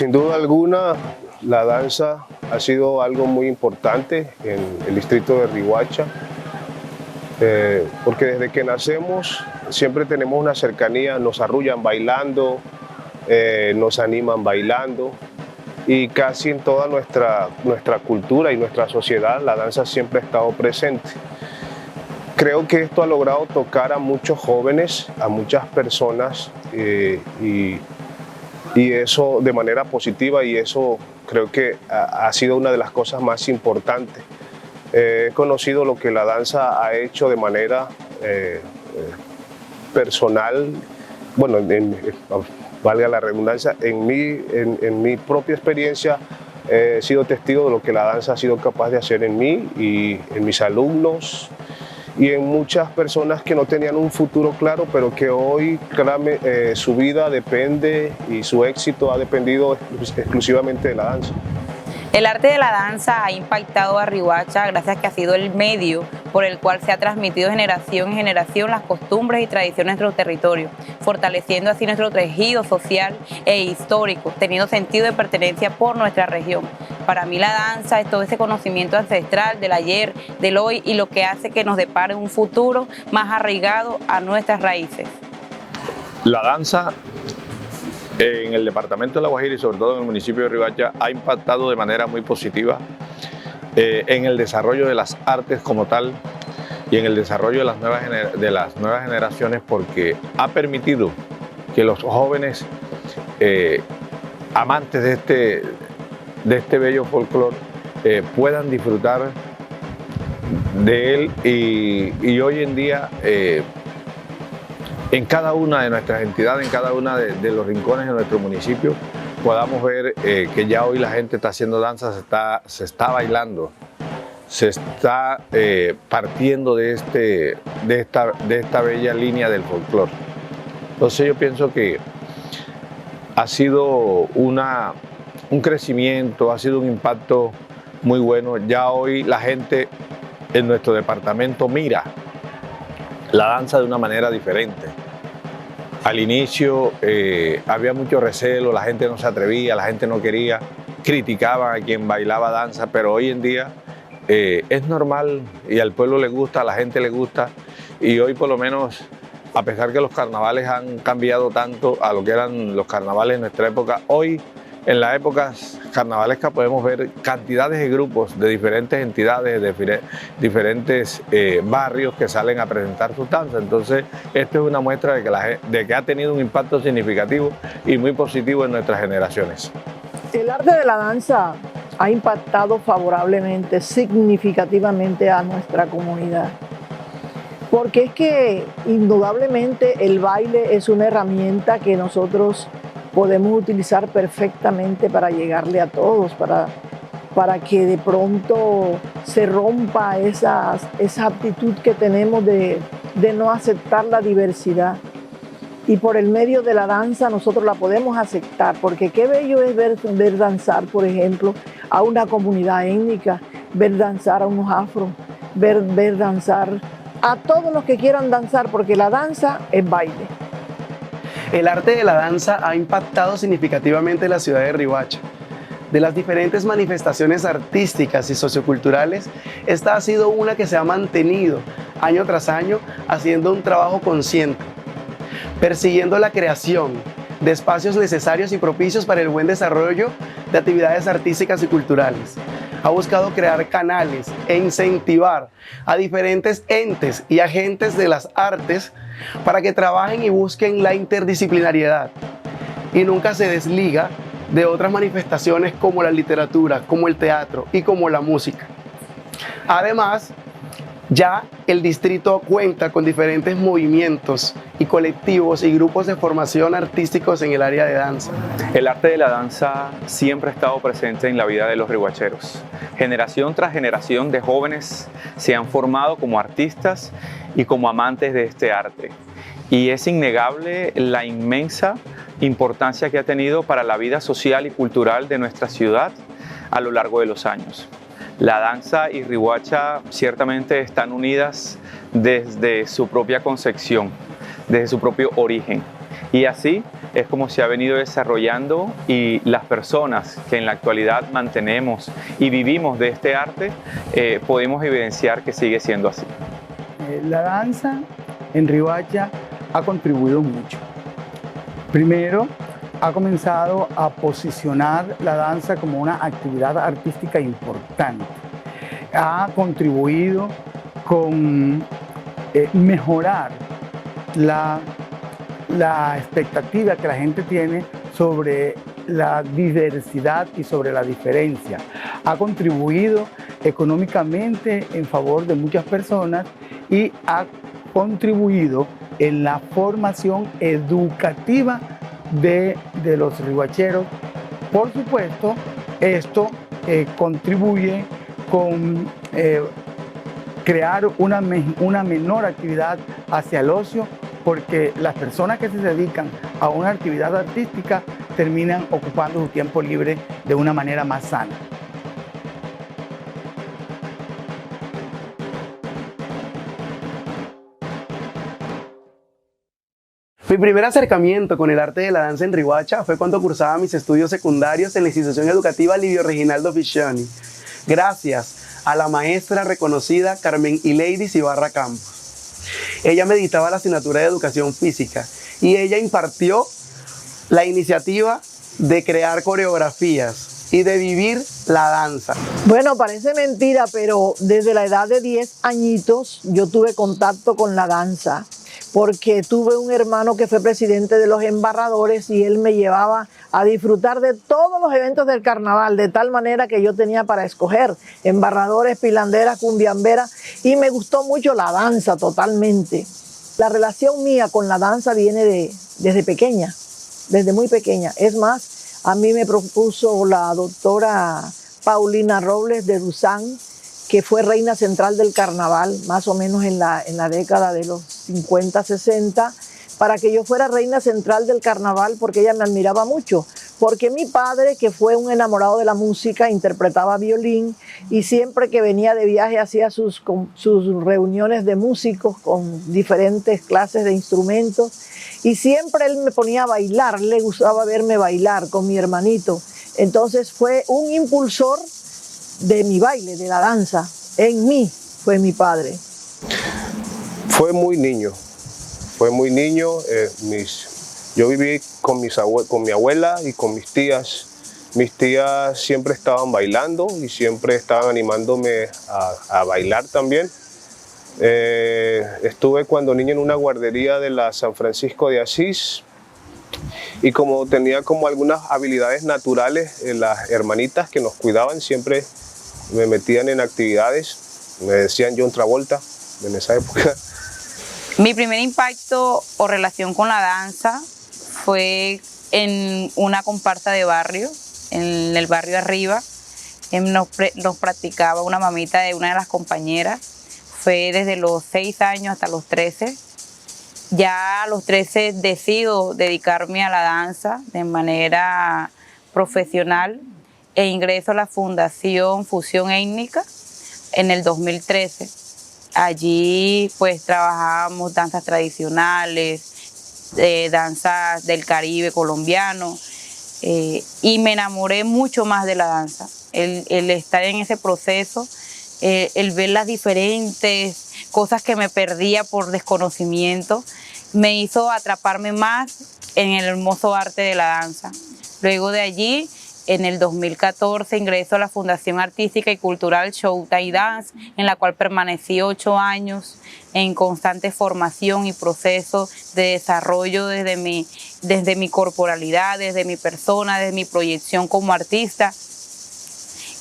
Sin duda alguna, la danza ha sido algo muy importante en el distrito de Riohacha, porque desde que nacemos siempre tenemos una cercanía, nos arrullan bailando, nos animan bailando, y casi en toda nuestra cultura y nuestra sociedad la danza siempre ha estado presente. Creo que esto ha logrado tocar a muchos jóvenes, a muchas personas, y eso de manera positiva, y eso creo que ha sido una de las cosas más importantes. He conocido lo que la danza ha hecho de manera personal, bueno, valga la redundancia, en mi propia experiencia he sido testigo de lo que la danza ha sido capaz de hacer en mí y en mis alumnos, y en muchas personas que no tenían un futuro claro, pero que hoy su vida depende y su éxito ha dependido exclusivamente de la danza. El arte de la danza ha impactado a Riohacha gracias a que ha sido el medio por el cual se ha transmitido de generación en generación las costumbres y tradiciones de nuestro territorio, fortaleciendo así nuestro tejido social e histórico, teniendo sentido de pertenencia por nuestra región. Para mí la danza es todo ese conocimiento ancestral del ayer, del hoy, y lo que hace que nos depare un futuro más arraigado a nuestras raíces. La danza en el departamento de La Guajira y sobre todo en el municipio de Riohacha ha impactado de manera muy positiva en el desarrollo de las artes como tal y en el desarrollo de las nuevas generaciones, porque ha permitido que los jóvenes amantes de este bello folclore puedan disfrutar de él, y hoy en día en cada una de nuestras entidades, en cada uno de los rincones de nuestro municipio, podamos ver que ya hoy la gente está haciendo danza, se está bailando, se está partiendo de esta bella línea del folclore. Entonces yo pienso que ha sido un crecimiento, ha sido un impacto muy bueno. Ya hoy la gente en nuestro departamento mira la danza de una manera diferente. Al inicio había mucho recelo, la gente no se atrevía, la gente no quería, criticaban a quien bailaba danza, pero hoy en día es normal y al pueblo le gusta, a la gente le gusta, y hoy por lo menos, a pesar que los carnavales han cambiado tanto a lo que eran los carnavales en nuestra época, hoy en las épocas carnavalescas podemos ver cantidades de grupos de diferentes entidades, de diferentes barrios que salen a presentar sus danzas. Entonces, esto es una muestra de que ha tenido un impacto significativo y muy positivo en nuestras generaciones. El arte de la danza ha impactado favorablemente, significativamente a nuestra comunidad. Porque es que indudablemente el baile es una herramienta que nosotros podemos utilizar perfectamente para llegarle a todos, para que de pronto se rompa esa actitud que tenemos de no aceptar la diversidad. Y por el medio de la danza nosotros la podemos aceptar, porque qué bello es ver danzar, por ejemplo, a una comunidad étnica, ver danzar a unos afros, ver danzar a todos los que quieran danzar, porque la danza es baile. El arte de la danza ha impactado significativamente la ciudad de Riohacha. De las diferentes manifestaciones artísticas y socioculturales, esta ha sido una que se ha mantenido año tras año haciendo un trabajo consciente, persiguiendo la creación de espacios necesarios y propicios para el buen desarrollo de actividades artísticas y culturales. Ha buscado crear canales e incentivar a diferentes entes y agentes de las artes para que trabajen y busquen la interdisciplinariedad, y nunca se desliga de otras manifestaciones como la literatura, como el teatro y como la música. Además, ya el distrito cuenta con diferentes movimientos y colectivos y grupos de formación artísticos en el área de danza. El arte de la danza siempre ha estado presente en la vida de los riohacheros. Generación tras generación de jóvenes se han formado como artistas y como amantes de este arte. Y es innegable la inmensa importancia que ha tenido para la vida social y cultural de nuestra ciudad a lo largo de los años. La danza y Riohacha ciertamente están unidas desde su propia concepción, desde su propio origen. Y así es como se ha venido desarrollando, y las personas que en la actualidad mantenemos y vivimos de este arte, podemos evidenciar que sigue siendo así. La danza en Riohacha ha contribuido mucho. Primero, ha comenzado a posicionar la danza como una actividad artística importante. Ha contribuido con mejorar la expectativa que la gente tiene sobre la diversidad y sobre la diferencia. Ha contribuido económicamente en favor de muchas personas y ha contribuido en la formación educativa de los riohacheros. Por supuesto, esto contribuye con crear una menor actividad hacia el ocio, porque las personas que se dedican a una actividad artística terminan ocupando su tiempo libre de una manera más sana. Mi primer acercamiento con el arte de la danza en Riohacha fue cuando cursaba mis estudios secundarios en la institución educativa Livio Reginaldo Fiscioni, gracias a la maestra reconocida Carmen Ileidis Ibarra Campos. Ella me dictaba la asignatura de educación física y ella impartió la iniciativa de crear coreografías y de vivir la danza. Bueno, parece mentira, pero desde la edad de 10 añitos yo tuve contacto con la danza, porque tuve un hermano que fue presidente de los embarradores y él me llevaba a disfrutar de todos los eventos del carnaval, de tal manera que yo tenía para escoger embarradores, pilanderas, cumbiamberas, y me gustó mucho la danza totalmente. La relación mía con la danza viene desde pequeña, desde muy pequeña. Es más, a mí me propuso la doctora Paulina Robles de Duzán, que fue reina central del carnaval, más o menos en la década de los 50, 60, para que yo fuera reina central del carnaval, porque ella me admiraba mucho. Porque mi padre, que fue un enamorado de la música, interpretaba violín y siempre que venía de viaje hacía sus reuniones de músicos con diferentes clases de instrumentos, y siempre él me ponía a bailar, le gustaba verme bailar con mi hermanito. Entonces fue un impulsor de mi baile, de la danza. En mí fue mi padre. Fue muy niño. Yo viví con mi abuela y con mis tías. Mis tías siempre estaban bailando y siempre estaban animándome a bailar también. Estuve cuando niño en una guardería de la San Francisco de Asís, y como tenía como algunas habilidades naturales, las hermanitas que nos cuidaban siempre me metían en actividades, me decían John Travolta en esa época. Mi primer impacto o relación con la danza fue en una comparsa de barrio, en el barrio arriba. Nos practicaba una mamita de una de las compañeras. Fue desde los 6 años hasta los 13. Ya a los 13 decido dedicarme a la danza de manera profesional e ingreso a la Fundación Fusión Étnica en el 2013. Allí pues trabajábamos danzas tradicionales, danzas del Caribe colombiano, y me enamoré mucho más de la danza. El estar en ese proceso, el ver las diferentes cosas que me perdía por desconocimiento, me hizo atraparme más en el hermoso arte de la danza. Luego de allí, en el 2014 ingreso a la Fundación Artística y Cultural Showtime Dance, en la cual permanecí 8 años en constante formación y proceso de desarrollo desde mi corporalidad, desde mi persona, desde mi proyección como artista.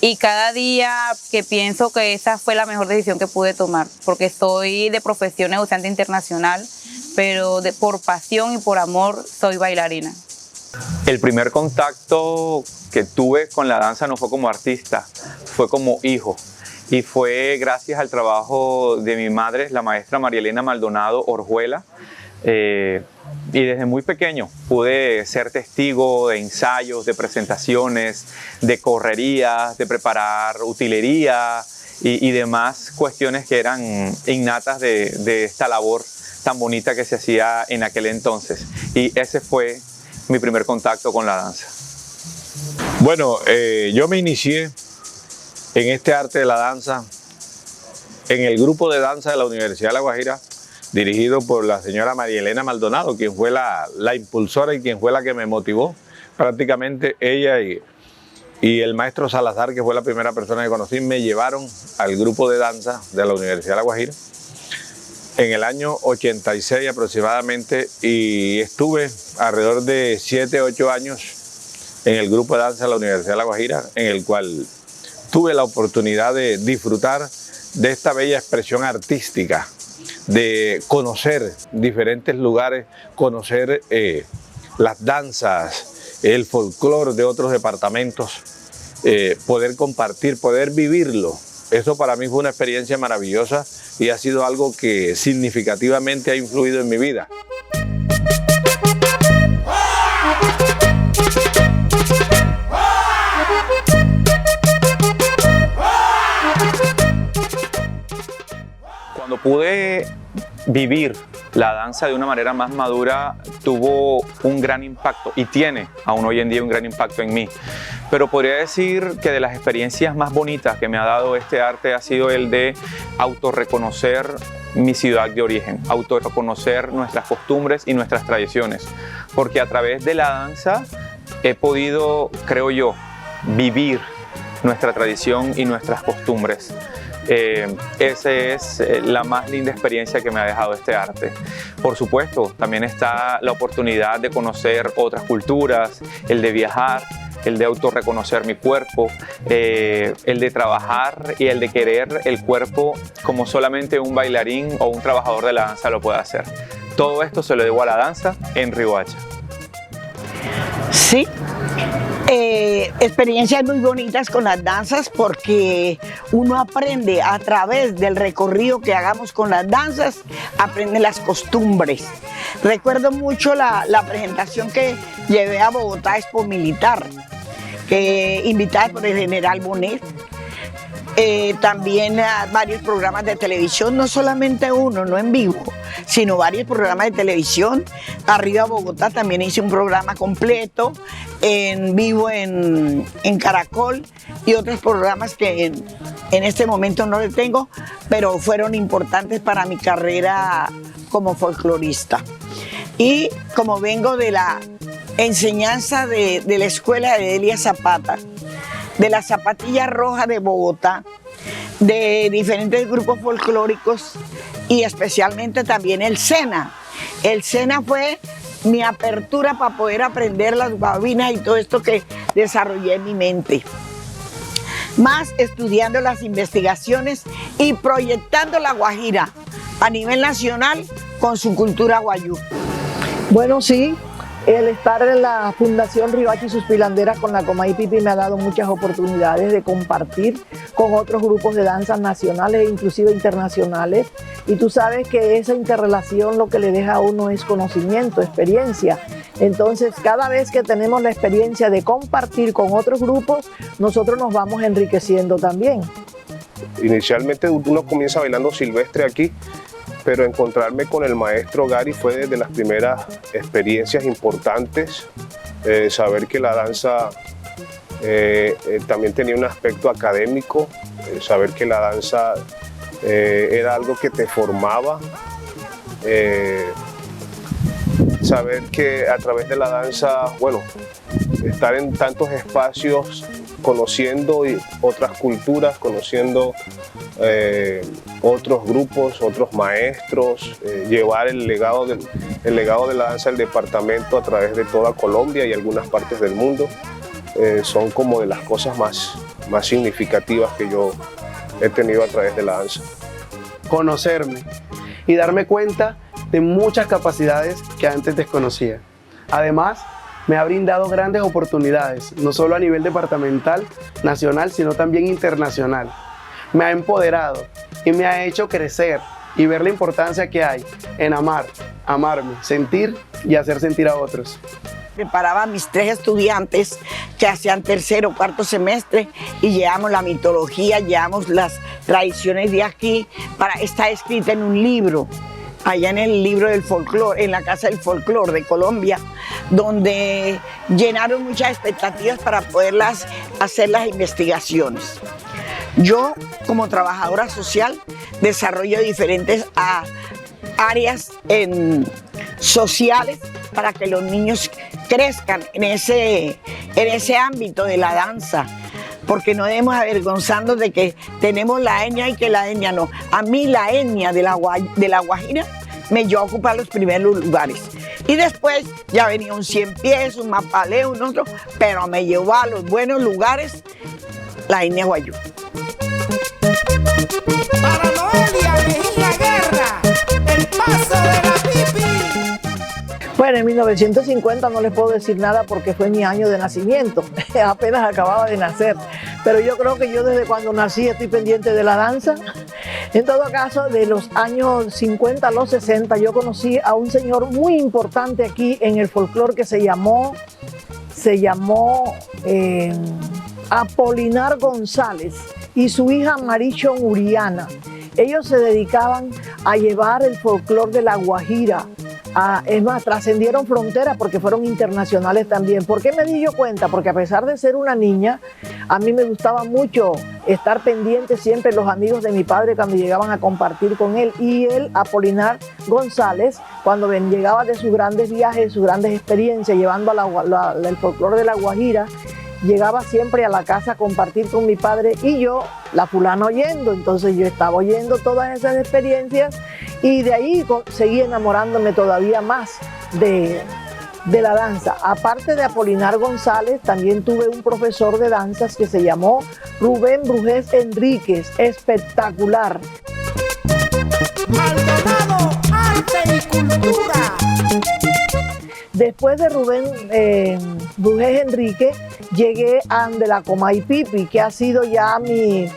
Y cada día que pienso que esa fue la mejor decisión que pude tomar, porque soy de profesión negociante internacional, pero por pasión y por amor soy bailarina. El primer contacto que tuve con la danza no fue como artista, fue como hijo. Y fue gracias al trabajo de mi madre, la maestra María Elena Maldonado Orjuela. Y desde muy pequeño pude ser testigo de ensayos, de presentaciones, de correrías, de preparar utilería y demás cuestiones que eran innatas de esta labor tan bonita que se hacía en aquel entonces. Y ese fue mi primer contacto con la danza. Bueno, yo me inicié en este arte de la danza en el grupo de danza de la Universidad de La Guajira, dirigido por la señora María Elena Maldonado, quien fue la impulsora y quien fue la que me motivó. Prácticamente ella y el maestro Salazar, que fue la primera persona que conocí, me llevaron al grupo de danza de la Universidad de La Guajira en el año 86 aproximadamente, y estuve alrededor de 7 u 8 años en el grupo de danza de la Universidad de La Guajira, en el cual tuve la oportunidad de disfrutar de esta bella expresión artística, de conocer diferentes lugares, conocer las danzas, el folclore de otros departamentos, poder compartir, poder vivirlo. Eso para mí fue una experiencia maravillosa y ha sido algo que significativamente ha influido en mi vida. Cuando pude vivir la danza de una manera más madura, tuvo un gran impacto y tiene aún hoy en día un gran impacto en mí. Pero podría decir que de las experiencias más bonitas que me ha dado este arte ha sido el de autorreconocer mi ciudad de origen, autorreconocer nuestras costumbres y nuestras tradiciones, porque a través de la danza he podido, creo yo, vivir nuestra tradición y nuestras costumbres. Esa es la más linda experiencia que me ha dejado este arte. Por supuesto, también está la oportunidad de conocer otras culturas, el de viajar, el de autorreconocer mi cuerpo, el de trabajar y el de querer el cuerpo como solamente un bailarín o un trabajador de la danza lo puede hacer. Todo esto se lo debo a la danza en Riohacha. Sí. Experiencias muy bonitas con las danzas, porque uno aprende a través del recorrido que hagamos con las danzas, aprende las costumbres. Recuerdo mucho la presentación que llevé a Bogotá Expo Militar, invitada por el general Bonet. También a varios programas de televisión, no solamente uno, no en vivo, sino varios programas de televisión. Arriba Bogotá también hice un programa completo, en vivo en Caracol, y otros programas que en este momento no les tengo, pero fueron importantes para mi carrera como folclorista. Y como vengo de la enseñanza de la escuela de Delia Zapata, de la Zapatilla Roja de Bogotá, de diferentes grupos folclóricos y especialmente también el SENA. El SENA fue mi apertura para poder aprender las guabinas y todo esto que desarrollé en mi mente. Más estudiando las investigaciones y proyectando la Guajira a nivel nacional con su cultura guayú. Bueno, sí. El estar en la Fundación Riohacha y sus pilanderas con la Comay Pipi me ha dado muchas oportunidades de compartir con otros grupos de danzas nacionales e inclusive internacionales. Y tú sabes que esa interrelación lo que le deja a uno es conocimiento, experiencia. Entonces, cada vez que tenemos la experiencia de compartir con otros grupos, nosotros nos vamos enriqueciendo también. Inicialmente uno comienza bailando silvestre aquí, pero encontrarme con el maestro Gary fue de las primeras experiencias importantes. Saber que la danza también tenía un aspecto académico, saber que la danza era algo que te formaba, saber que a través de la danza, bueno, estar en tantos espacios conociendo otras culturas, conociendo otros grupos, otros maestros, llevar el legado de la danza del departamento a través de toda Colombia y algunas partes del mundo, son como de las cosas más significativas que yo he tenido a través de la danza. Conocerme y darme cuenta de muchas capacidades que antes desconocía. Además, me ha brindado grandes oportunidades, no solo a nivel departamental, nacional, sino también internacional. Me ha empoderado y me ha hecho crecer y ver la importancia que hay en amar, amarme, sentir y hacer sentir a otros. Preparaba a mis 3 estudiantes que hacían tercero o cuarto semestre y llevamos la mitología, llevamos las tradiciones de aquí, está escrita en un libro allá en el libro del folclore, en la Casa del Folclore de Colombia, donde llenaron muchas expectativas para poderlas hacer las investigaciones. Yo, como trabajadora social, desarrollo diferentes áreas sociales para que los niños crezcan en ese ámbito de la danza, porque no debemos avergonzarnos de que tenemos la etnia y que la etnia no. A mí la etnia de la Guajira me llevó a ocupar los primeros lugares. Y después ya venía un 100 pies, un mapaleo, un otro, pero me llevó a los buenos lugares la etnia guayú. Para Noelia Mejía Guerra, el paso de la pipi. Bueno, en 1950 no les puedo decir nada porque fue mi año de nacimiento, apenas acababa de nacer, pero yo creo que yo desde cuando nací estoy pendiente de la danza. En todo caso, de los años 50 a los 60 yo conocí a un señor muy importante aquí en el folclore que se llamó Apolinar González y su hija Maricho Uriana. Ellos se dedicaban a llevar el folclore de la Guajira. Es más, trascendieron fronteras porque fueron internacionales también. ¿Por qué me di yo cuenta? Porque a pesar de ser una niña, a mí me gustaba mucho estar pendiente siempre de los amigos de mi padre cuando llegaban a compartir con él. Y él, Apolinar González, cuando llegaba de sus grandes viajes, de sus grandes experiencias, llevando el folclore de la Guajira, llegaba siempre a la casa a compartir con mi padre y yo, la fulana oyendo. Entonces yo estaba oyendo todas esas experiencias y de ahí seguí enamorándome todavía más de la danza. Aparte de Apolinar González, también tuve un profesor de danzas que se llamó Rubén Brujés Enríquez, espectacular. Maldonado, arte y cultura. Después de Rubén Brujés Enrique, llegué a de la Comay Pipi, que ha sido ya mi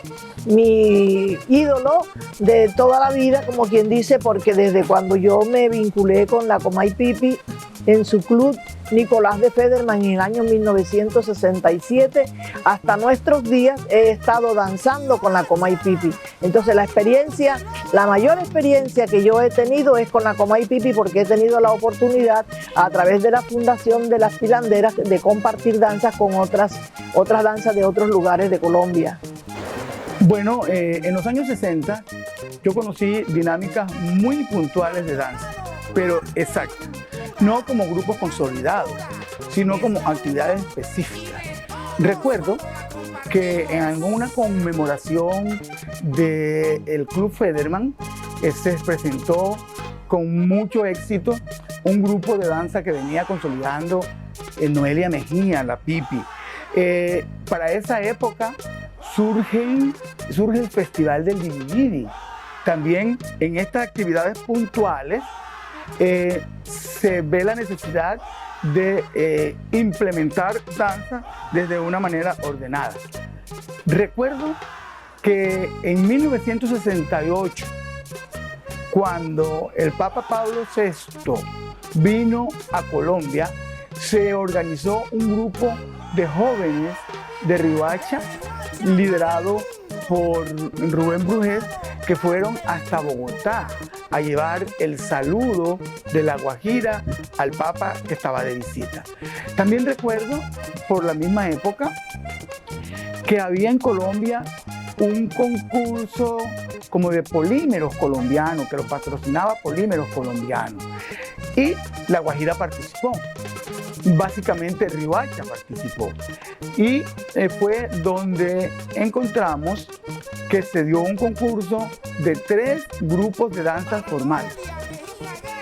ídolo de toda la vida, como quien dice, porque desde cuando yo me vinculé con la Comay Pipi en su club Nicolás de Federman en el año 1967, hasta nuestros días he estado danzando con la Comay Pipi. Entonces la mayor experiencia que yo he tenido es con la Comay Pipi porque he tenido la oportunidad a través de la Fundación de las Pilanderas de compartir danzas con otras danzas de otros lugares de Colombia. Bueno, en los años 60 yo conocí dinámicas muy puntuales de danza, pero exactas, no como grupos consolidados, sino como actividades específicas. Recuerdo que en alguna conmemoración del Club Federman se presentó con mucho éxito un grupo de danza que venía consolidando Noelia Mejía, la Pipi. Para esa época surge el Festival del Divididi. También en estas actividades puntuales se ve la necesidad de implementar danza desde una manera ordenada. Recuerdo que en 1968, cuando el Papa Pablo VI vino a Colombia, se organizó un grupo de jóvenes de Riohacha, liderado por Rubén Brujés, que fueron hasta Bogotá a llevar el saludo de la Guajira al Papa que estaba de visita. También recuerdo, por la misma época, que había en Colombia un concurso como de polímeros colombianos, que lo patrocinaba Polímeros Colombianos, y la Guajira participó. Básicamente Riohacha participó y fue donde encontramos que se dio un concurso de 3 grupos de danzas formales.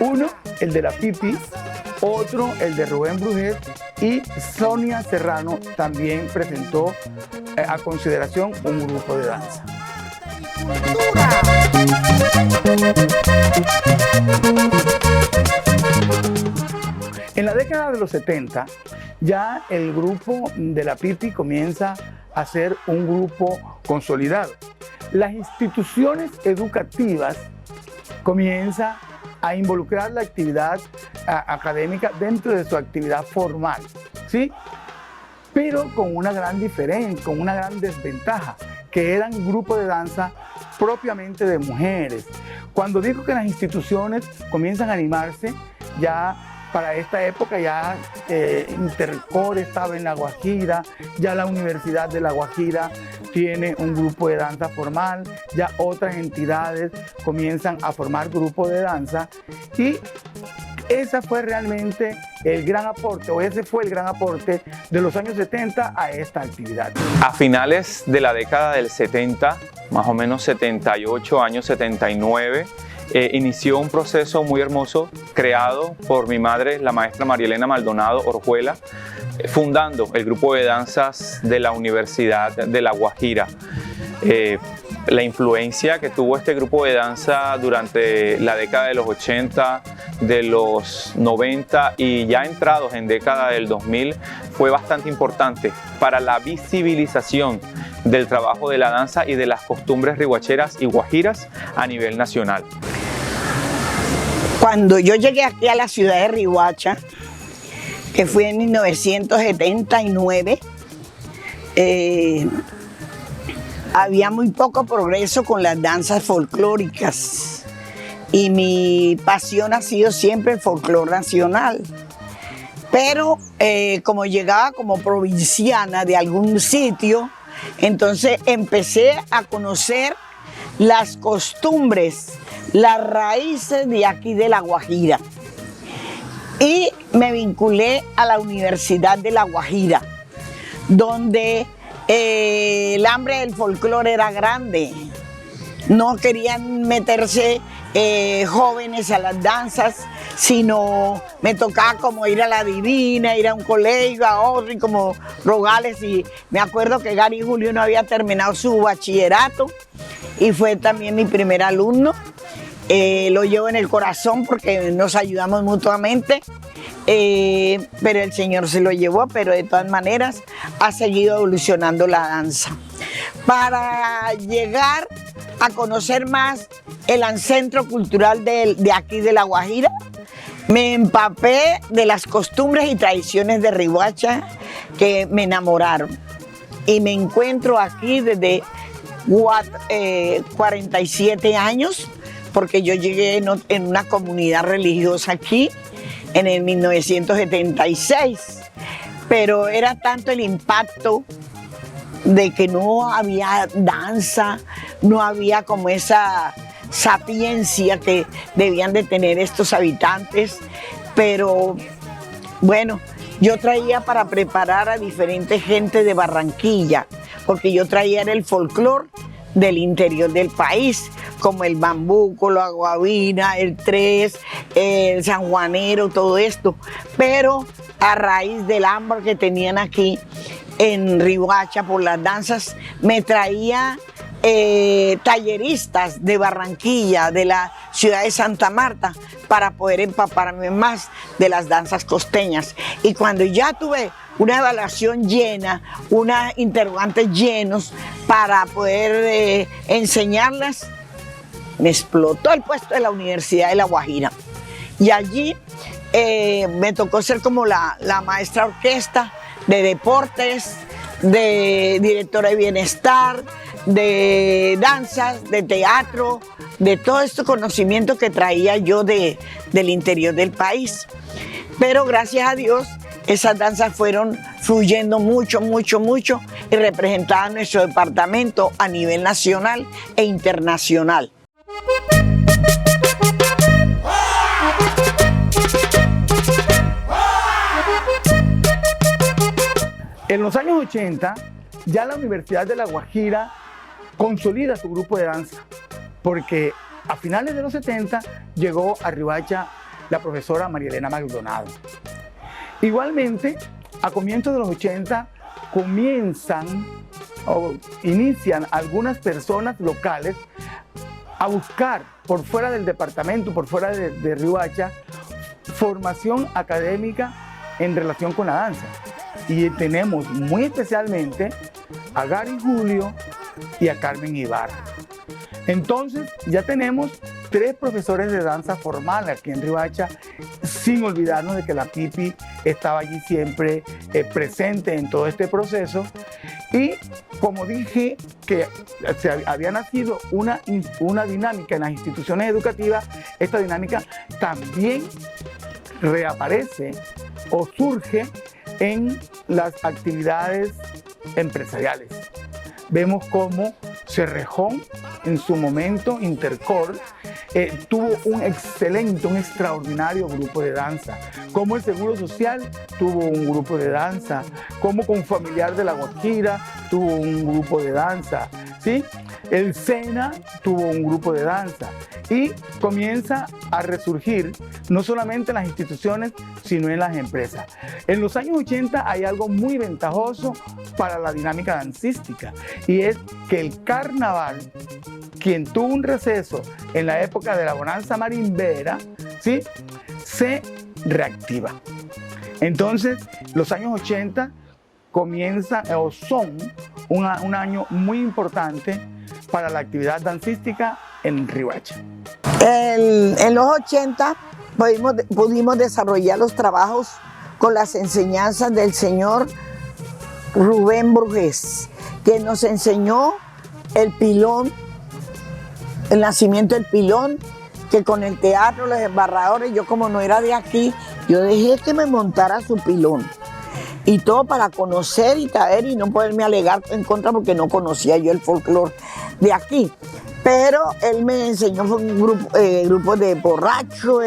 Uno, el de la Pipi, otro, el de Rubén Brujés, y Sonia Serrano también presentó a consideración un grupo de danza. En la década de los 70, ya el grupo de la Pipi comienza a ser un grupo consolidado. Las instituciones educativas comienzan a involucrar la actividad académica dentro de su actividad formal, ¿sí? Pero con una gran diferencia, con una gran desventaja, que eran grupos de danza propiamente de mujeres. Cuando digo que las instituciones comienzan a animarse, ya para esta época ya Intercor estaba en La Guajira, ya la Universidad de La Guajira tiene un grupo de danza formal, ya otras entidades comienzan a formar grupos de danza y ese fue realmente el gran aporte, o ese fue el gran aporte de los años 70 a esta actividad. A finales de la década del 70, más o menos 78, año 79, inició un proceso muy hermoso creado por mi madre, la maestra María Elena Maldonado Orjuela, fundando el grupo de danzas de la Universidad de La Guajira. La influencia que tuvo este grupo de danza durante la década de los 80, de los 90 y ya entrados en década del 2000 fue bastante importante para la visibilización del trabajo de la danza y de las costumbres rihuacheras y guajiras a nivel nacional. Cuando yo llegué aquí a la ciudad de Riohacha, que fue en 1979, había muy poco progreso con las danzas folclóricas y mi pasión ha sido siempre el folclore nacional. Pero como llegaba como provinciana de algún sitio, entonces empecé a conocer las costumbres, las raíces de aquí de La Guajira. Y me vinculé a la Universidad de La Guajira, donde el hambre del folclore era grande. No querían meterse jóvenes a las danzas, sino me tocaba como ir a la Divina, ir a un colegio, a otro, y como rogarles. Y me acuerdo que Gary Julio no había terminado su bachillerato y fue también mi primer alumno. Lo llevo en el corazón porque nos ayudamos mutuamente, pero el Señor se lo llevó, pero de todas maneras ha seguido evolucionando la danza. Para llegar a conocer más el ancestro cultural de aquí de La Guajira, me empapé de las costumbres y tradiciones de Riohacha que me enamoraron. Y me encuentro aquí desde 47 años, porque yo llegué en una comunidad religiosa aquí en el 1976, pero era tanto el impacto de que no había danza, no había como esa sapiencia que debían de tener estos habitantes, pero bueno, yo traía para preparar a diferentes gente de Barranquilla, porque yo traía el folclore del interior del país, como el bambuco, la guabina, el tres, el sanjuanero, todo esto. Pero a raíz del hambre que tenían aquí en Riohacha por las danzas, me traía talleristas de Barranquilla, de la ciudad de Santa Marta, para poder empaparme más de las danzas costeñas. Y cuando ya tuve una evaluación llena, unos interrogantes llenos para poder enseñarlas, me explotó el puesto de la Universidad de La Guajira. Y allí me tocó ser como la maestra orquesta de deportes, de directora de bienestar, de danzas, de teatro, de todo este conocimiento que traía yo del interior del país. Pero gracias a Dios, esas danzas fueron fluyendo mucho, mucho, mucho y representaban nuestro departamento a nivel nacional e internacional. En los años 80, ya la Universidad de La Guajira consolida su grupo de danza, porque a finales de los 70 llegó a Riohacha la profesora María Elena Maldonado. Igualmente, a comienzos de los 80 inician algunas personas locales a buscar por fuera del departamento, por fuera de Riohacha, formación académica en relación con la danza. Y tenemos muy especialmente a Gary Julio y a Carmen Ibarra. Entonces ya tenemos 3 profesores de danza formal aquí en Riohacha, sin olvidarnos de que la Pipi estaba allí siempre presente en todo este proceso. Y como dije, que había nacido una dinámica en las instituciones educativas, esta dinámica también reaparece o surge en las actividades empresariales. Vemos cómo Cerrejón, en su momento, Intercor, tuvo un extraordinario grupo de danza. Como el Seguro Social tuvo un grupo de danza. Como Confamiliar de La Guajira tuvo un grupo de danza. ¿Sí? El SENA tuvo un grupo de danza. Y comienza a resurgir no solamente en las instituciones, sino en las empresas. En los años 80 hay algo muy ventajoso para la dinámica dancística, y es que el carnaval, quien tuvo un receso en la época de la bonanza marimbera, ¿sí?, se reactiva. Entonces, los años 80 comienzan o son un año muy importante para la actividad dancística en Riohacha. En los 80 pudimos desarrollar los trabajos con las enseñanzas del señor Rubén Brujés, que nos enseñó el pilón, el nacimiento del pilón, que con el teatro, los embarradores, yo como no era de aquí, yo dejé que me montara su pilón. Y todo para conocer y traer y no poderme alegar en contra porque no conocía yo el folclore de aquí. Pero él me enseñó un grupo de borrachos,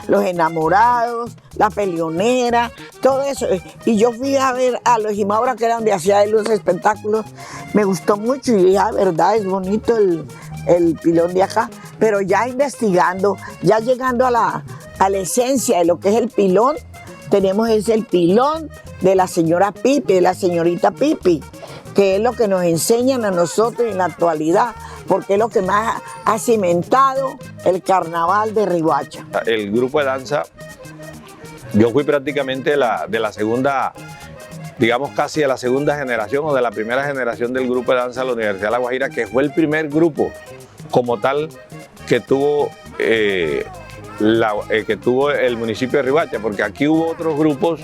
los enamorados, la peleonera, todo eso. Y yo fui a ver a los Jimaura, que eran donde hacía los espectáculos. Me gustó mucho y dije, verdad, es bonito el pilón de acá. Pero ya investigando, ya llegando a la esencia de lo que es el pilón, tenemos el pilón de la señora Pipi, de la señorita Pipi, que es lo que nos enseñan a nosotros en la actualidad, porque es lo que más ha cimentado el carnaval de Riohacha. El grupo de danza, yo fui prácticamente de la segunda, digamos casi de la segunda generación o de la primera generación del grupo de danza de la Universidad de La Guajira, que fue el primer grupo como tal que tuvo el municipio de Riohacha, porque aquí hubo otros grupos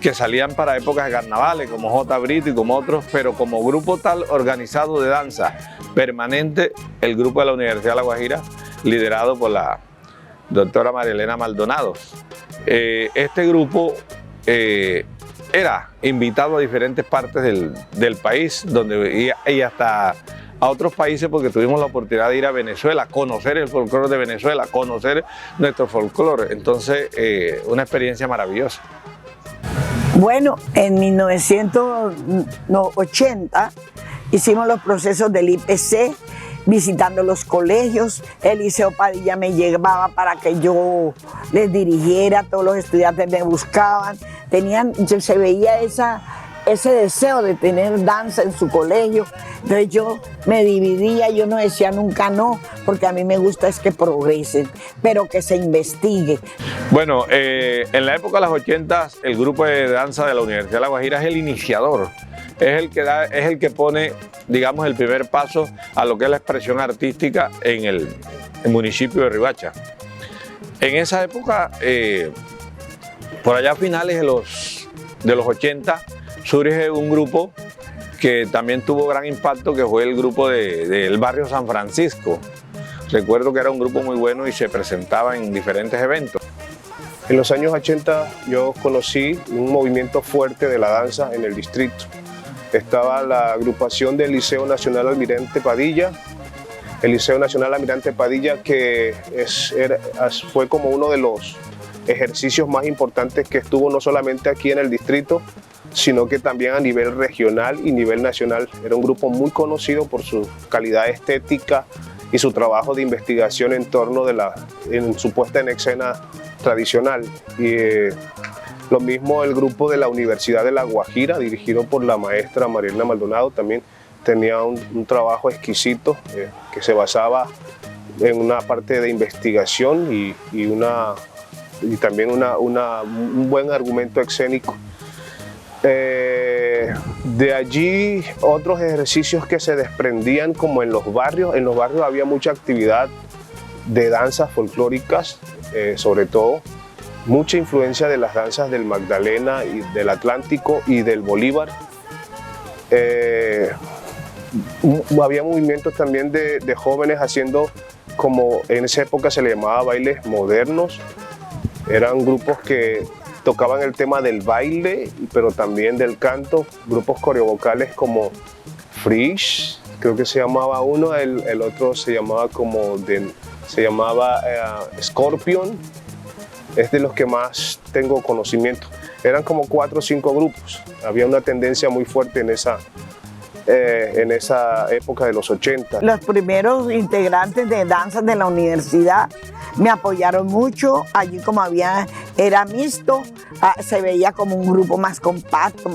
que salían para épocas de carnavales, como J. Brito y como otros, pero como grupo tal organizado de danza permanente, el grupo de la Universidad de La Guajira, liderado por la doctora María Elena Maldonado. Este grupo era invitado a diferentes partes del país, y hasta a otros países, porque tuvimos la oportunidad de ir a Venezuela, conocer el folclore de Venezuela, conocer nuestro folclore. Entonces, una experiencia maravillosa. Bueno, en 1980 hicimos los procesos del IPC, visitando los colegios. El Liceo Padilla me llevaba para que yo les dirigiera, todos los estudiantes me buscaban. Se veía ese deseo de tener danza en su colegio. Entonces yo me dividía, yo no decía nunca no, porque a mí me gusta es que progresen, pero que se investigue. Bueno, en la época de los 80, el grupo de danza de la Universidad de La Guajira es el iniciador, es el que pone, digamos, el primer paso a lo que es la expresión artística en el municipio de Riohacha. En esa época, por allá a finales de los 80, surge un grupo que también tuvo gran impacto, que fue el grupo del barrio San Francisco. Recuerdo que era un grupo muy bueno y se presentaba en diferentes eventos. En los años 80 yo conocí un movimiento fuerte de la danza en el distrito. Estaba la agrupación del Liceo Nacional Almirante Padilla, el Liceo Nacional Almirante Padilla, que fue como uno de los ejercicios más importantes que estuvo no solamente aquí en el distrito, sino que también a nivel regional y nivel nacional. Era un grupo muy conocido por su calidad estética y su trabajo de investigación en torno en su puesta en escena tradicional. Y lo mismo el grupo de la Universidad de La Guajira, dirigido por la maestra María Elena Maldonado, también tenía un trabajo exquisito que se basaba en una parte de investigación y también un buen argumento escénico. De allí otros ejercicios que se desprendían, como en los barrios había mucha actividad de danzas folclóricas, sobre todo mucha influencia de las danzas del Magdalena y del Atlántico y del Bolívar. Había movimientos también de jóvenes haciendo, como en esa época se le llamaba bailes modernos. Eran grupos que tocaban el tema del baile, pero también del canto, grupos coreovocales como Frisch, creo que se llamaba uno, el otro se llamaba Scorpion, es de los que más tengo conocimiento. Eran como 4 o 5 grupos, había una tendencia muy fuerte en esa época de los 80. Los primeros integrantes de danzas de la universidad me apoyaron mucho. Allí como era mixto, se veía como un grupo más compacto,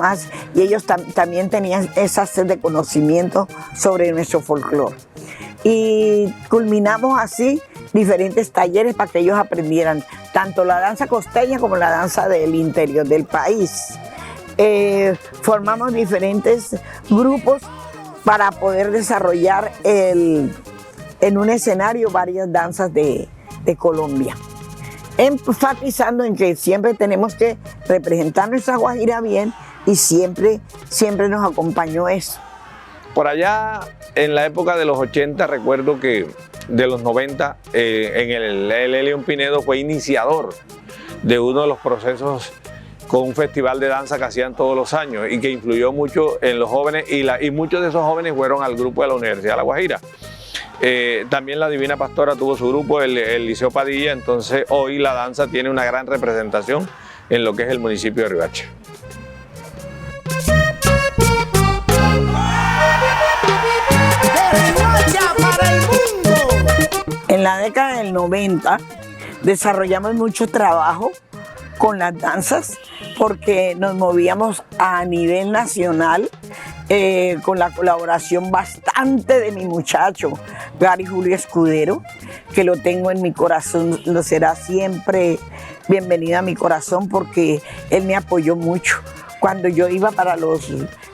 y ellos también tenían esa sed de conocimiento sobre nuestro folclore. Y culminamos así diferentes talleres para que ellos aprendieran tanto la danza costeña como la danza del interior del país. Formamos diferentes grupos para poder desarrollar en un escenario varias danzas de Colombia, enfatizando en que siempre tenemos que representar nuestra Guajira bien, y siempre nos acompañó eso. Por allá, en la época de los 80, recuerdo que de los 90, en el Elión Pinedo fue iniciador de uno de los procesos con un festival de danza que hacían todos los años y que influyó mucho en los jóvenes, y muchos de esos jóvenes fueron al grupo de la Universidad de La Guajira. También la Divina Pastora tuvo su grupo, el Liceo Padilla. Entonces hoy la danza tiene una gran representación en lo que es el municipio de Riohacha. En la década del 90 desarrollamos mucho trabajo con las danzas, porque nos movíamos a nivel nacional con la colaboración bastante de mi muchacho Gary Julio Escudero, que lo tengo en mi corazón, lo será siempre bienvenido a mi corazón, porque él me apoyó mucho. Cuando yo iba para los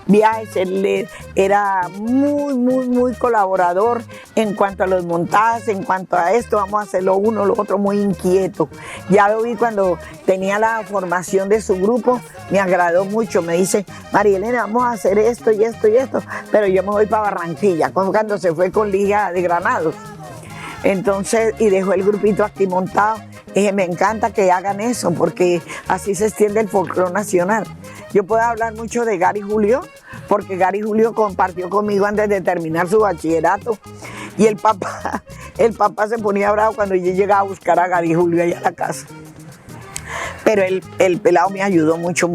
viajes, él era muy colaborador en cuanto a los montajes, en cuanto a esto, vamos a hacerlo uno, lo otro, muy inquieto. Ya lo vi cuando tenía la formación de su grupo, me agradó mucho. Me dice, María Elena, vamos a hacer esto y esto y esto, pero yo me voy para Barranquilla, cuando se fue con Liga de Granados. Entonces, y dejó el grupito aquí montado. Dije, me encanta que hagan eso, porque así se extiende el folclore nacional. Yo puedo hablar mucho de Gary Julio, porque Gary Julio compartió conmigo antes de terminar su bachillerato, y el papá se ponía bravo cuando yo llegaba a buscar a Gary Julio allá a la casa. Pero el pelado me ayudó mucho.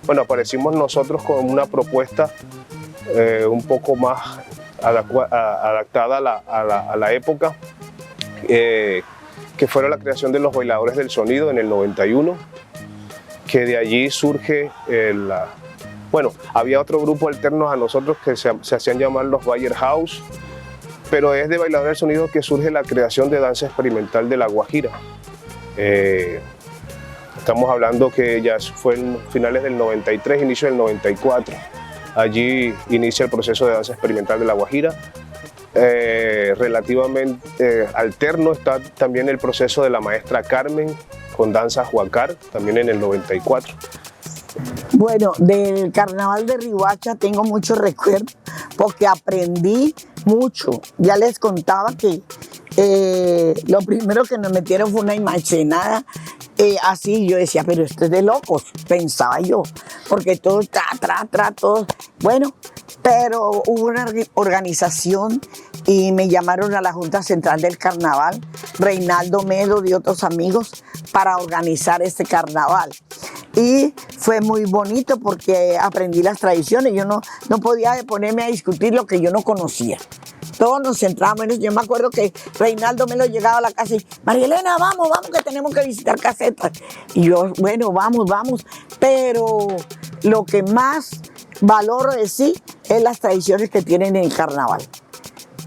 Bueno, aparecimos nosotros con una propuesta un poco más adaptada a la época, que fuera la creación de los Bailadores del Sonido en el 91, que de allí surge bueno, había otro grupo alterno a nosotros que se hacían llamar los Bayer House, pero es de Bailadores del Sonido que surge la creación de danza experimental de La Guajira. Estamos hablando que ya fue en finales del 93, inicio del 94. Allí inicia el proceso de danza experimental de La Guajira. Relativamente alterno está también el proceso de la maestra Carmen con danza huacar, también en el 94. Bueno, del carnaval de Riohacha tengo muchos recuerdos, porque aprendí mucho. Ya les contaba que lo primero que nos metieron fue una imaginada, así yo decía, pero esto es de locos, pensaba yo, porque todo todo. Bueno, pero hubo una organización y me llamaron a la Junta Central del Carnaval, Reinaldo Medo y otros amigos, para organizar este carnaval. Y fue muy bonito porque aprendí las tradiciones. Yo no podía ponerme a discutir lo que yo no conocía. Todos nos centramos. Yo me acuerdo que Reinaldo Medo llegaba a la casa y, María Elena, vamos, que tenemos que visitar casetas. Y yo, bueno, vamos. Pero lo que más valoro de sí es las tradiciones que tienen en el carnaval.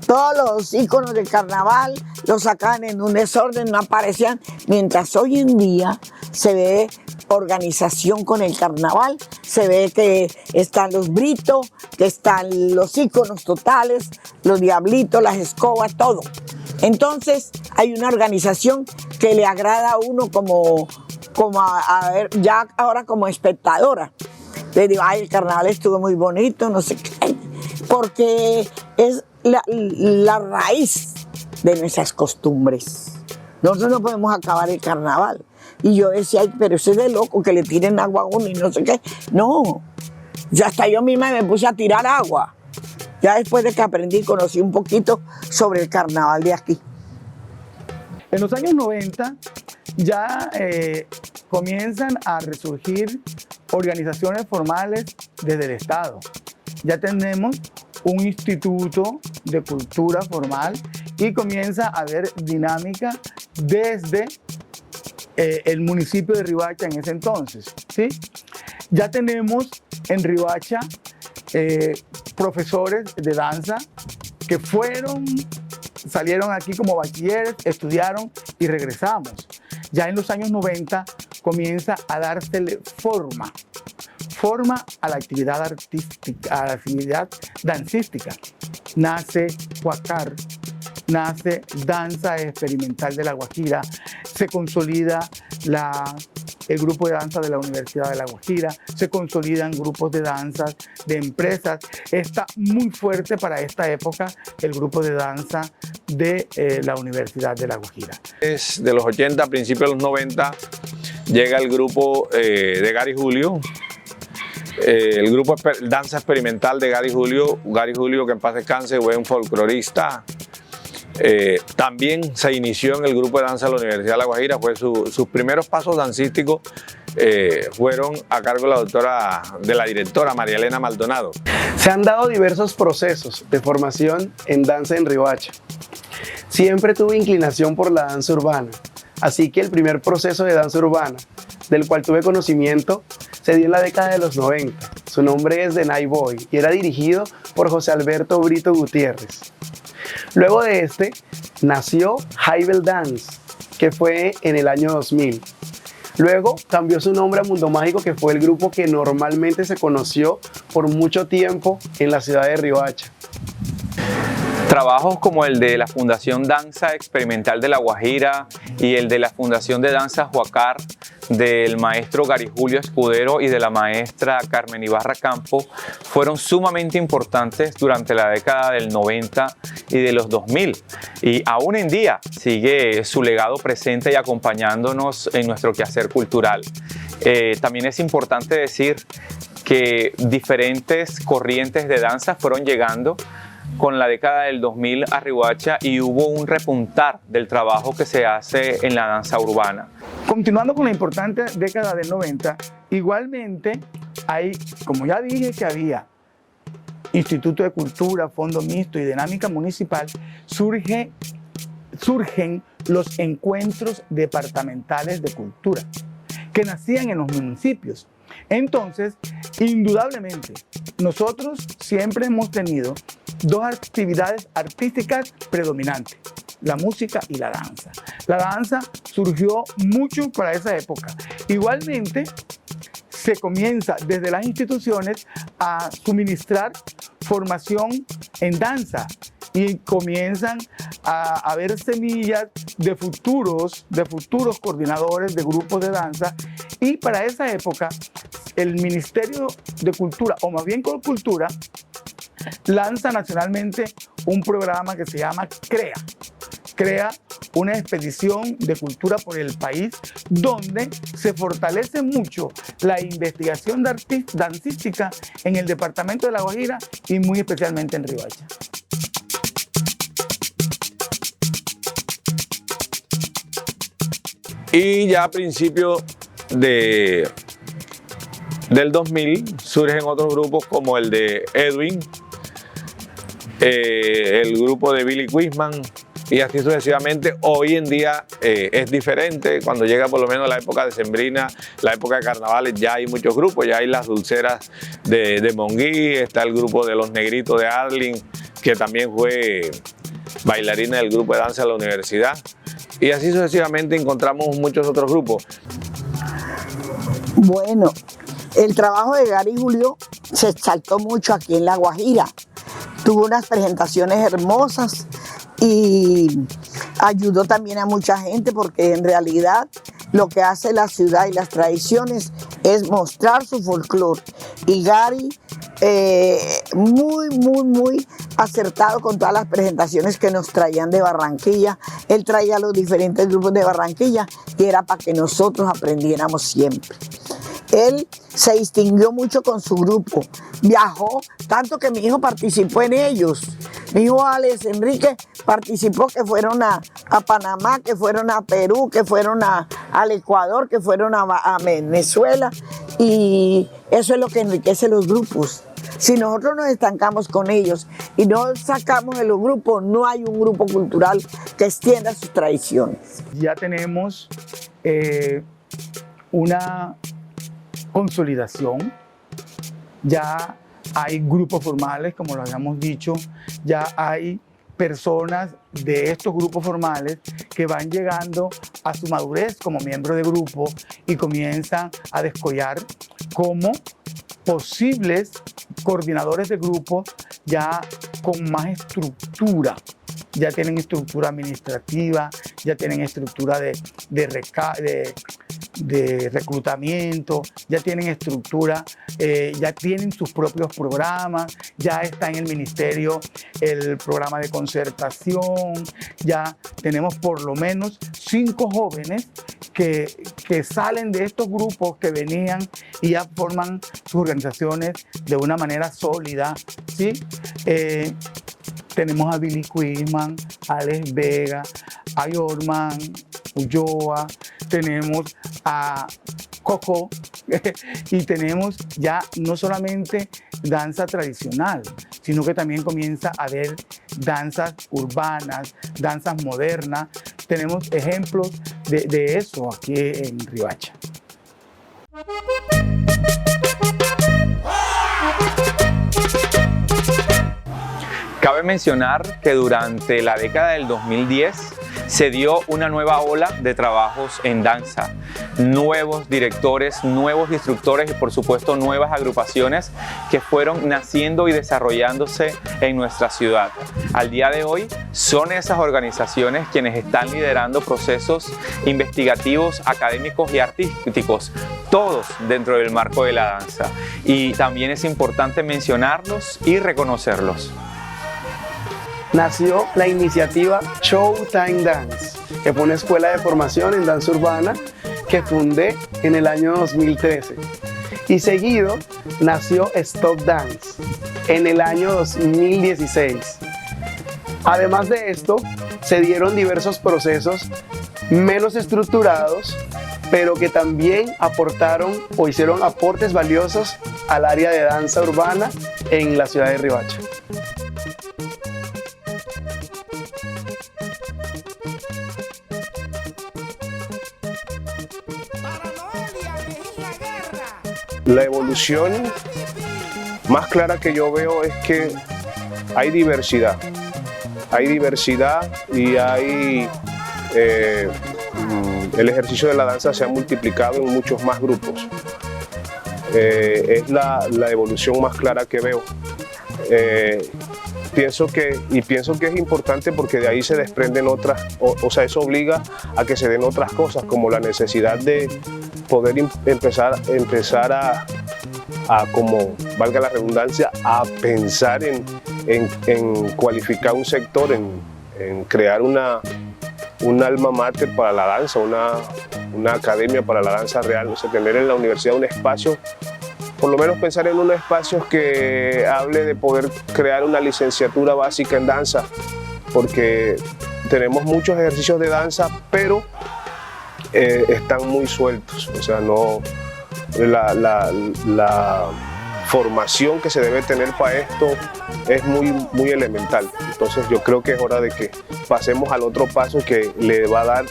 Todos los íconos del carnaval los sacaban en un desorden, no aparecían, mientras hoy en día se ve organización con el carnaval, se ve que están los britos, que están los íconos totales, los diablitos, las escobas, todo. Entonces hay una organización que le agrada a uno como a ver, ya ahora como espectadora. Le digo, ay, el carnaval estuvo muy bonito, no sé qué. porque es la raíz de nuestras costumbres. Nosotros no podemos acabar el carnaval. Y yo decía, ay, pero ese es de loco que le tiren agua a uno y no sé qué. No, ya hasta yo misma me puse a tirar agua. Ya después de que aprendí, conocí un poquito sobre el carnaval de aquí. En los años 90 ya comienzan a resurgir organizaciones formales desde el Estado. Ya tenemos un instituto de cultura formal y comienza a haber dinámica desde el municipio de Riohacha en ese entonces, ¿sí? Ya tenemos en Riohacha profesores de danza que salieron aquí como bachilleres, estudiaron y regresamos. Ya en los años 90 comienza a dársele forma a la actividad artística, a la actividad dancística. Nace Huacar, nace Danza Experimental de La Guajira, se consolida el grupo de danza de la Universidad de La Guajira, se consolidan grupos de danzas de empresas. Está muy fuerte para esta época el grupo de danza de la Universidad de La Guajira. De los 80 a principios de los 90 llega el grupo de Gary Julio, el grupo Danza Experimental de Gary Julio, que en paz descanse, fue un folclorista. También se inició en el grupo de danza de la Universidad de La Guajira. Sus primeros pasos dancísticos fueron a cargo de la directora María Elena Maldonado. Se han dado diversos procesos de formación en danza en Riohacha. Siempre tuve inclinación por la danza urbana, así que el primer proceso de danza urbana, del cual tuve conocimiento, se dio en la década de los 90. Su nombre es The Night Boy y era dirigido por José Alberto Brito Gutiérrez. Luego de este, nació Highbell Dance, que fue en el año 2000. Luego cambió su nombre a Mundo Mágico, que fue el grupo que normalmente se conoció por mucho tiempo en la ciudad de Riohacha. Trabajos como el de la Fundación Danza Experimental de La Guajira y el de la Fundación de Danza Huacar del maestro Gary Julio Escudero y de la maestra Carmen Ibarra Campo fueron sumamente importantes durante la década del 90 y de los 2000, y aún en día sigue su legado presente y acompañándonos en nuestro quehacer cultural. También es importante decir que diferentes corrientes de danza fueron llegando con la década del 2000 a Riohacha y hubo un repuntar del trabajo que se hace en la danza urbana. Continuando con la importante década del 90, igualmente hay, como ya dije, que había Instituto de Cultura, Fondo Mixto y Dinámica Municipal, surgen los encuentros departamentales de cultura que nacían en los municipios. Entonces, indudablemente, nosotros siempre hemos tenido dos actividades artísticas predominantes: la música y la danza. La danza surgió mucho para esa época. Igualmente, se comienza desde las instituciones a suministrar formación en danza y comienzan a haber semillas de futuros coordinadores de grupos de danza, y para esa época el Ministerio de Cultura, o más bien Colcultura, lanza nacionalmente un programa que se llama CREA, una expedición de cultura por el país, donde se fortalece mucho la investigación dancística en el departamento de La Guajira y muy especialmente en Riohacha. Y ya a principios del 2000 surgen otros grupos como el de Edwin, el grupo de Billy Quisman, y así sucesivamente. Hoy en día es diferente. Cuando llega por lo menos la época decembrina, la época de carnavales, ya hay muchos grupos. Ya hay las dulceras de Monguí, está el grupo de los Negritos de Arling, que también fue bailarina del grupo de danza de la universidad. Y así sucesivamente encontramos muchos otros grupos. Bueno, el trabajo de Gary Julio se exaltó mucho aquí en La Guajira. Tuvo unas presentaciones hermosas y ayudó también a mucha gente, porque en realidad lo que hace la ciudad y las tradiciones es mostrar su folclore. Y Gary muy acertado con todas las presentaciones que nos traían de Barranquilla. Él traía los diferentes grupos de Barranquilla y era para que nosotros aprendiéramos siempre. Él se distinguió mucho con su grupo, viajó, tanto que mi hijo participó en ellos. Mi hijo Alex Enrique participó, que fueron a Panamá, que fueron a Perú, que fueron al Ecuador, que fueron a Venezuela, y eso es lo que enriquece los grupos. Si nosotros nos estancamos con ellos y no sacamos de los grupos, no hay un grupo cultural que extienda sus tradiciones. Ya tenemos una consolidación, ya hay grupos formales, como lo habíamos dicho, ya hay personas de estos grupos formales que van llegando a su madurez como miembros de grupo y comienzan a descollar como posibles coordinadores de grupos ya con más estructura. Ya tienen estructura administrativa, ya tienen estructura de reclutamiento, ya tienen estructura, ya tienen sus propios programas, ya está en el ministerio el programa de concertación, ya tenemos por lo menos 5 jóvenes que salen de estos grupos que venían y ya forman sus organizaciones de una manera sólida, ¿sí? Tenemos a Billy Quisman, a Alex Vega, a Yorman Ulloa, tenemos a Coco y tenemos ya no solamente danza tradicional, sino que también comienza a haber danzas urbanas, danzas modernas. Tenemos ejemplos de eso aquí en Riohacha. Cabe mencionar que durante la década del 2010 se dio una nueva ola de trabajos en danza, nuevos directores, nuevos instructores y por supuesto nuevas agrupaciones que fueron naciendo y desarrollándose en nuestra ciudad. Al día de hoy son esas organizaciones quienes están liderando procesos investigativos, académicos y artísticos, todos dentro del marco de la danza. Y también es importante mencionarlos y reconocerlos. Nació la iniciativa Showtime Dance, que fue una escuela de formación en danza urbana que fundé en el año 2013. Y seguido nació Stop Dance en el año 2016. Además de esto, se dieron diversos procesos menos estructurados, pero que también aportaron o hicieron aportes valiosos al área de danza urbana en la ciudad de Riohacha. La evolución más clara que yo veo es que hay diversidad y hay el ejercicio de la danza se ha multiplicado en muchos más grupos. Es la evolución más clara que veo. Pienso que es importante porque de ahí se desprenden otras, o sea, eso obliga a que se den otras cosas, como la necesidad de poder empezar a, como valga la redundancia, a pensar en cualificar un sector, en crear un alma mater para la danza, una academia para la danza real, o sea, tener en la universidad un espacio, por lo menos pensar en unos espacios que hable de poder crear una licenciatura básica en danza, porque tenemos muchos ejercicios de danza, pero están muy sueltos, o sea, no la formación que se debe tener para esto es muy elemental. Entonces yo creo que es hora de que pasemos al otro paso que le va a dar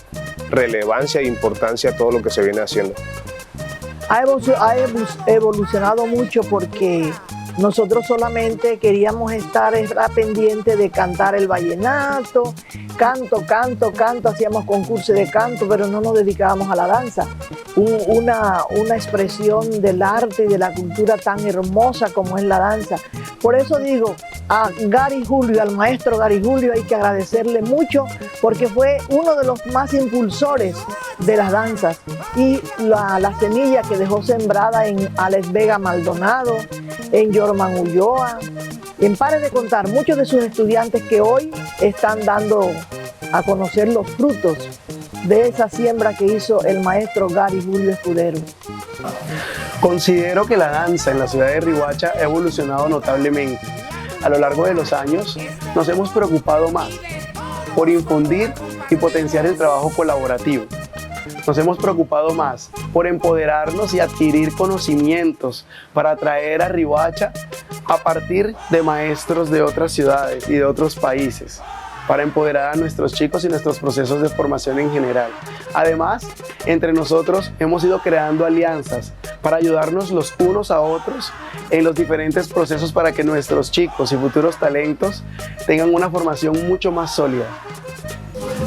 relevancia e importancia a todo lo que se viene haciendo. Ha evolucionado mucho porque nosotros solamente queríamos estar pendientes de cantar el vallenato, canto, hacíamos concursos de canto, pero no nos dedicábamos a la danza. Una expresión del arte y de la cultura tan hermosa como es la danza. Por eso digo, a Gary Julio, al maestro Gary Julio, hay que agradecerle mucho porque fue uno de los más impulsores de las danzas y la semilla que dejó sembrada en Alex Vega Maldonado, en Yorman Ulloa, en Pare de Contar, muchos de sus estudiantes que hoy están dando a conocer los frutos de esa siembra que hizo el maestro Gary Julio Escudero. Considero que la danza en la ciudad de Riohacha ha evolucionado notablemente. A lo largo de los años nos hemos preocupado más por infundir y potenciar el trabajo colaborativo. Nos hemos preocupado más por empoderarnos y adquirir conocimientos para atraer a Riohacha a partir de maestros de otras ciudades y de otros países, para empoderar a nuestros chicos y nuestros procesos de formación en general. Además, entre nosotros hemos ido creando alianzas para ayudarnos los unos a otros en los diferentes procesos para que nuestros chicos y futuros talentos tengan una formación mucho más sólida.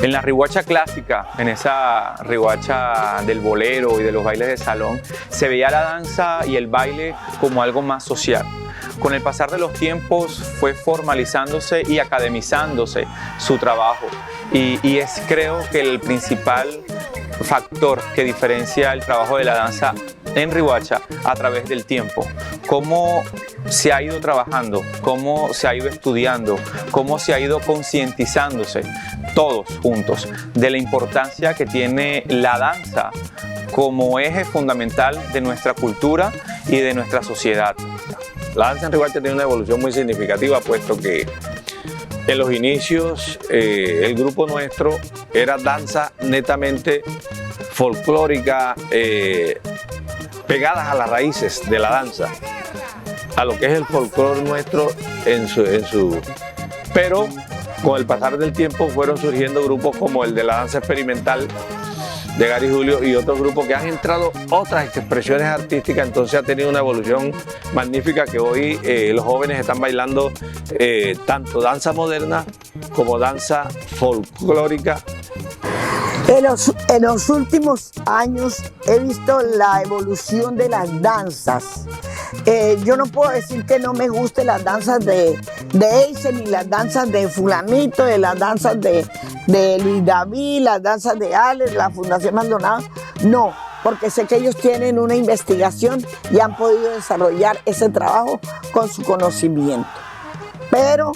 En la Riohacha clásica, en esa Riohacha del bolero y de los bailes de salón, se veía la danza y el baile como algo más social. Con el pasar de los tiempos fue formalizándose y academizándose su trabajo y es creo que el principal factor que diferencia el trabajo de la danza en Riohacha a través del tiempo. Cómo se ha ido trabajando, cómo se ha ido estudiando, cómo se ha ido concientizándose todos juntos de la importancia que tiene la danza como eje fundamental de nuestra cultura y de nuestra sociedad. La danza en Riohacha tiene una evolución muy significativa, puesto que en los inicios el grupo nuestro era danza netamente folclórica, pegadas a las raíces de la danza, a lo que es el folclore nuestro pero con el pasar del tiempo fueron surgiendo grupos como el de la danza experimental de Gary Julio y otros grupos que han entrado otras expresiones artísticas, entonces ha tenido una evolución magnífica que hoy los jóvenes están bailando tanto danza moderna como danza folclórica. En los últimos años he visto la evolución de las danzas. Yo no puedo decir que no me gusten las danzas de Eisen, ni las danzas de Fulanito, de las danzas de Luis David, las danzas de Alex, la Fundación Maldonado. No, porque sé que ellos tienen una investigación y han podido desarrollar ese trabajo con su conocimiento. Pero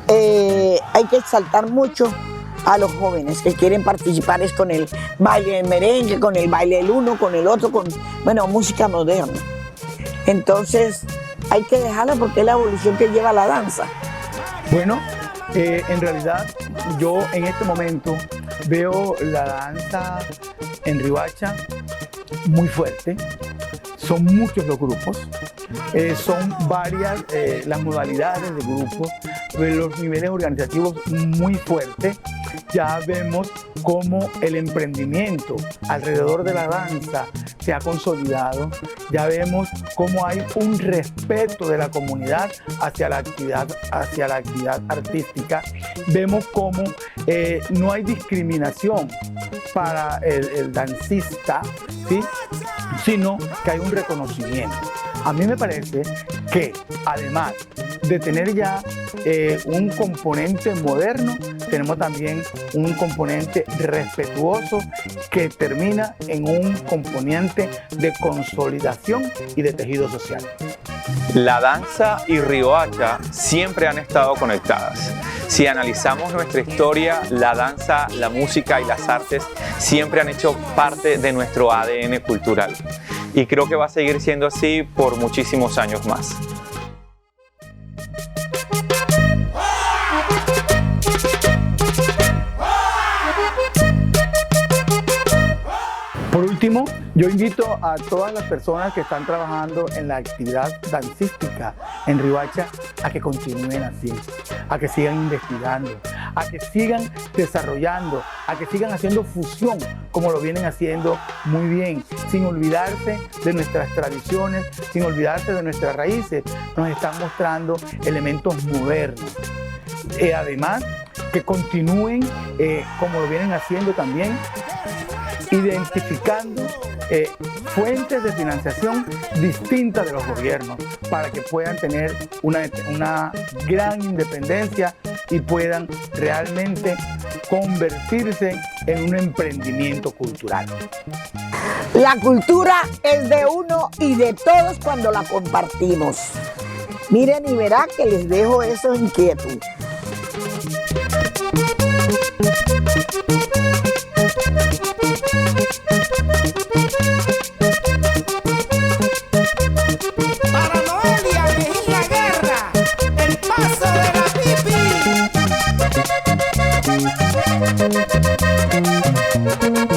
hay que exaltar mucho a los jóvenes que quieren participar es con el baile del merengue, con el baile del uno, con el otro, con música moderna. Entonces hay que dejarla porque es la evolución que lleva la danza. Bueno, en realidad yo en este momento veo la danza en Riohacha muy fuerte. Son muchos los grupos, son varias las modalidades de grupos, los niveles organizativos muy fuertes. Ya vemos cómo el emprendimiento alrededor de la danza se ha consolidado. Ya vemos cómo hay un respeto de la comunidad hacia la actividad artística. Vemos cómo no hay discriminación para el dancista, ¿sí? Sino que hay un reconocimiento. A mí me parece que además de tener ya un componente moderno, tenemos también un componente respetuoso que termina en un componente de consolidación y de tejido social. La danza y Riohacha siempre han estado conectadas. Si analizamos nuestra historia, la danza, la música y las artes siempre han hecho parte de nuestro ADN cultural. Y creo que va a seguir siendo así por muchísimos años más. Por último, yo invito a todas las personas que están trabajando en la actividad dancística en Riohacha a que continúen así, a que sigan investigando, a que sigan desarrollando, a que sigan haciendo fusión como lo vienen haciendo muy bien, sin olvidarse de nuestras tradiciones, sin olvidarse de nuestras raíces. Nos están mostrando elementos modernos. Además, que continúen como lo vienen haciendo también, identificando fuentes de financiación distintas de los gobiernos para que puedan tener una gran independencia y puedan realmente convertirse en un emprendimiento cultural. La cultura es de uno y de todos cuando la compartimos. Miren y verá que les dejo eso inquietud. Para Noelia Mejía Guerra, el paso de la pipi.